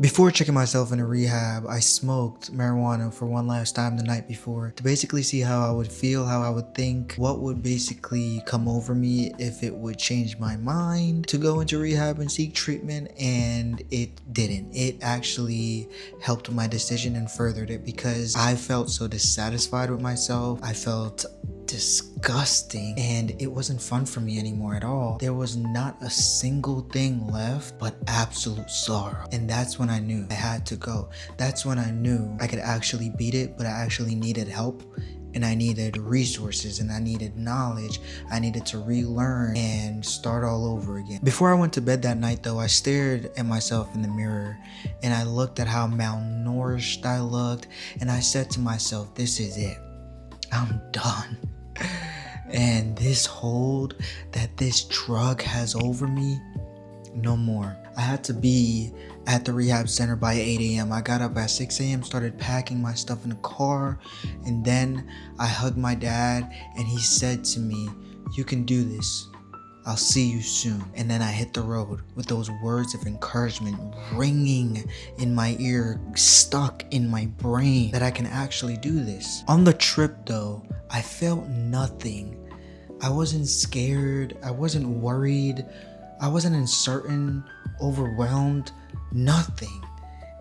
Before checking myself into rehab, I smoked marijuana for one last time the night before to basically see how I would feel, how I would think, what would basically come over me if it would change my mind to go into rehab and seek treatment, and it didn't. It actually helped my decision and furthered it because I felt so dissatisfied with myself. I felt disgusting and it wasn't fun for me anymore at all. There was not a single thing left but absolute sorrow, and that's when I knew I had to go. That's when I knew I could actually beat it, but I actually needed help and I needed resources and I needed knowledge. I needed to relearn and start all over again. Before I went to bed that night though, I stared at myself in the mirror and I looked at how malnourished I looked, and I said to myself, this is it. I'm done. And this hold that this drug has over me, no more. I had to be at the rehab center by 8 a.m. I got up at 6 a.m., started packing my stuff in the car, and then I hugged my dad and he said to me, "You can do this. I'll see you soon." And then I hit the road with those words of encouragement ringing in my ear, stuck in my brain, that I can actually do this. On the trip though, I felt nothing. I wasn't scared, I wasn't worried, I wasn't uncertain, overwhelmed, nothing.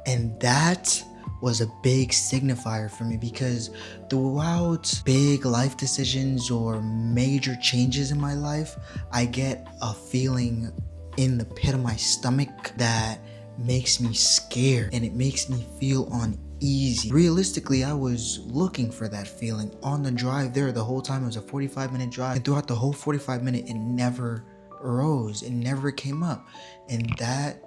And that was a big signifier for me because throughout big life decisions or major changes in my life, I get a feeling in the pit of my stomach that makes me scared and it makes me feel uneasy. Realistically, I was looking for that feeling on the drive there the whole time. It was a 45-minute drive, and throughout the whole 45-minute, it never arose, it never came up. And that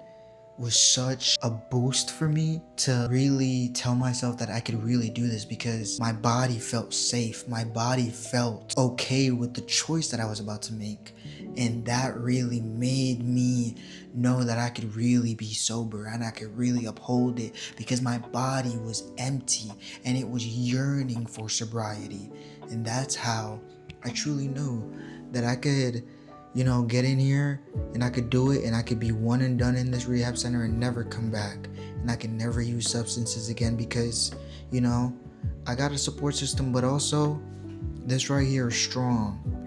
was such a boost for me to really tell myself that I could really do this, because my body felt safe. My body felt okay with the choice that I was about to make. And that really made me know that I could really be sober and I could really uphold it, because my body was empty and it was yearning for sobriety. And that's how I truly knew that I could, get in here and I could do it, and I could be one and done in this rehab center and never come back. And I can never use substances again because, I got a support system, but also this right here is strong.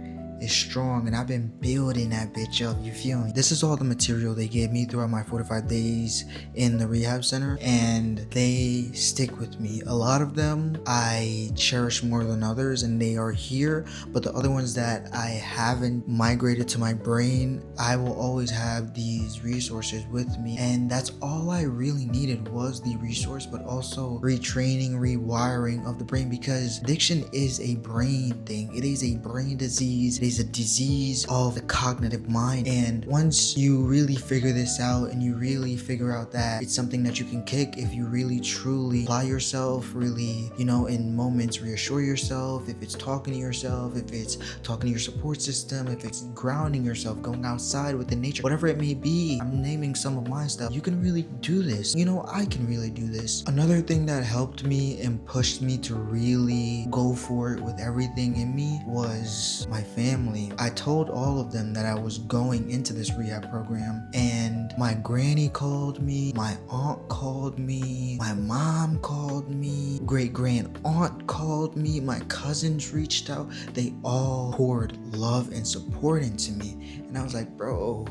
It's strong, and I've been building that bitch up, you feel me? This is all the material they gave me throughout my 45 days in the rehab center, and they stick with me. A lot of them I cherish more than others, and they are here, but the other ones that I haven't migrated to my brain, I will always have these resources with me. And that's all I really needed, was the resource, but also retraining, rewiring of the brain, because addiction is a brain thing. It is a brain disease. It is a disease of the cognitive mind. And once you really figure this out and you really figure out that it's something that you can kick if you really truly apply yourself, really, in moments reassure yourself, if it's talking to yourself, if it's talking to your support system, if it's grounding yourself, going outside within nature, whatever it may be, I'm naming some of my stuff. You can really do this. I can really do this. Another thing that helped me and pushed me to really go for it with everything in me was my family. I told all of them that I was going into this rehab program, and my granny called me, my aunt called me, my mom called me, great-grand aunt called me, my cousins reached out. They all poured love and support into me, and I was like, bro,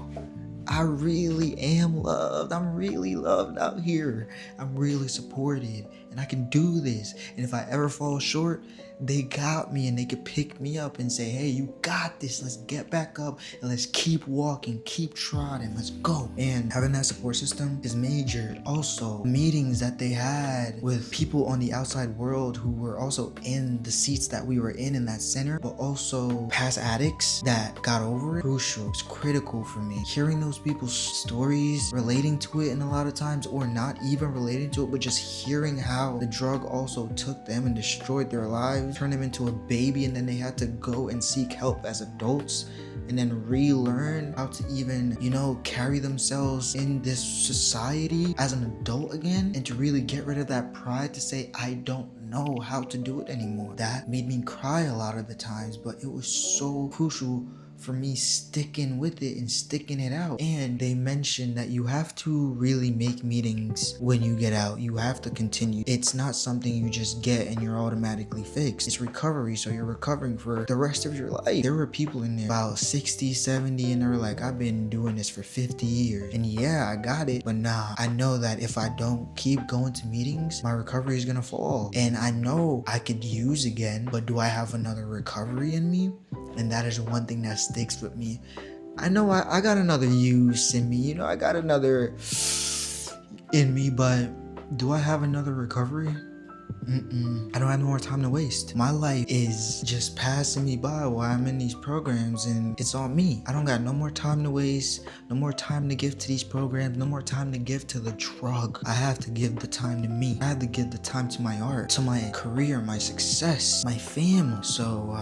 I really am loved. I'm really loved out here. I'm really supported and I can do this. And if I ever fall short, they got me and they could pick me up and say, hey, you got this. Let's get back up and let's keep walking, keep trotting, let's go. And having that support system is major. Also, meetings that they had with people on the outside world who were also in the seats that we were in that center, but also past addicts that got over it, crucial. It's critical for me. Hearing those people's stories, relating to it, and a lot of times, or not even relating to it, but just hearing how the drug also took them and destroyed their lives, turned them into a baby, and then they had to go and seek help as adults and then relearn how to even, carry themselves in this society as an adult again, and to really get rid of that pride to say, I don't know how to do it anymore. That made me cry a lot of the times, but it was so crucial for me sticking with it and sticking it out. And they mentioned that you have to really make meetings when you get out. You have to continue. It's not something you just get and you're automatically fixed. It's recovery, so you're recovering for the rest of your life. There were people in there about 60, 70, and they were like, I've been doing this for 50 years. And yeah, I got it, but nah, I know that if I don't keep going to meetings, my recovery is gonna fall. And I know I could use again, but do I have another recovery in me? And that is one thing that sticks with me. I know I got another use in me, you know, I got another in me, but do I have another recovery? I don't have no more time to waste. My life is just passing me by while I'm in these programs, and it's on me. I don't got no more time to waste, no more time to give to these programs, no more time to give to the drug. I have to give the time to me. I have to give the time to my art, to my career, my success, my family. So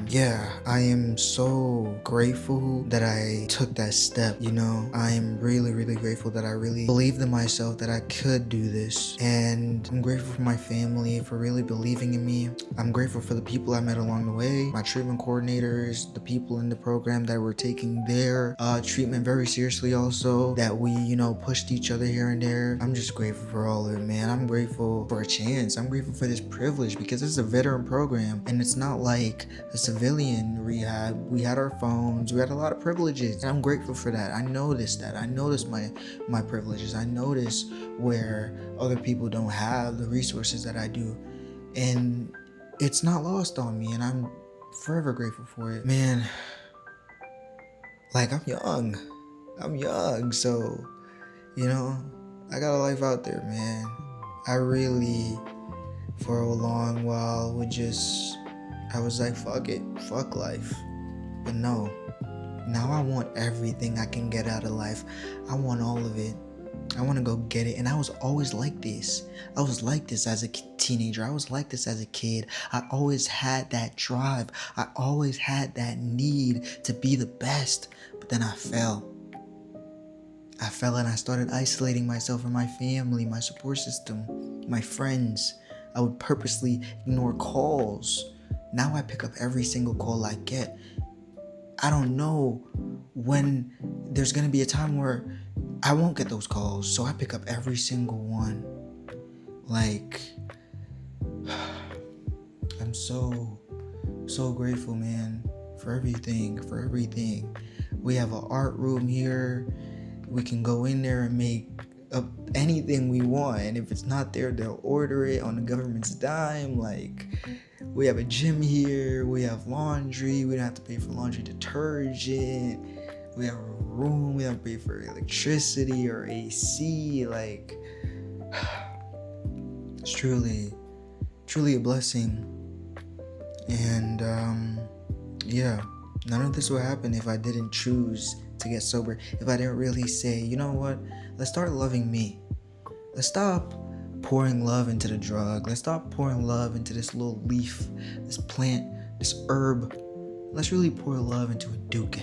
yeah, I am so grateful that I took that step, you know. I am really, really grateful that I really believed in myself that I could do this. And I'm grateful for my family for really believing in me. I'm grateful for the people I met along the way, my treatment coordinators, the people in the program that were taking their treatment very seriously also, that we, you know, pushed each other here and there. I'm just grateful for all of it, man. I'm grateful for a chance. I'm grateful for this privilege because this is a veteran program and it's not like a civilian rehab. We had our phones, we had a lot of privileges, and I'm grateful for that. I noticed that. I noticed my privileges. I noticed where other people don't have the resources that I do. And it's not lost on me, and I'm forever grateful for it. Man, like I'm young, so, you know, I got a life out there, man. I really, for a long while, I was like, fuck it, fuck life. But no, now I want everything I can get out of life. I want all of it. I want to go get it. And I was always like this. I was like this as a teenager. I was like this as a kid. I always had that drive. I always had that need to be the best. But then I fell. And I started isolating myself from my family, my support system, my friends. I would purposely ignore calls. Now I pick up every single call I get. I don't know when there's going to be a time where I won't get those calls, so I pick up every single one. Like, I'm so grateful, man, for everything. We have an art room here. We can go in there and make up anything we want, and if it's not there, they'll order it on the government's dime. Like, we have a gym here, we have laundry, we don't have to pay for laundry detergent, we have a room, we don't pay for electricity or AC. Like, it's truly a blessing. And yeah, none of this would happen if I didn't choose to get sober, if I didn't really say, you know what, let's start loving me. Let's stop pouring love into the drug. Let's stop pouring love into this little leaf, this plant, this herb. Let's really pour love into a duke.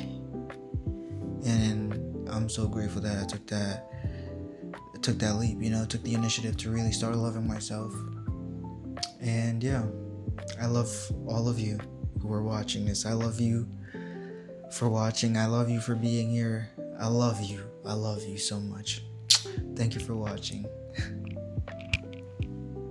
And I'm so grateful that I took that leap, you know, took the initiative to really start loving myself. And yeah, I love all of you who are watching this. I love you for watching. I love you for being here. I love you so much. Thank you for watching.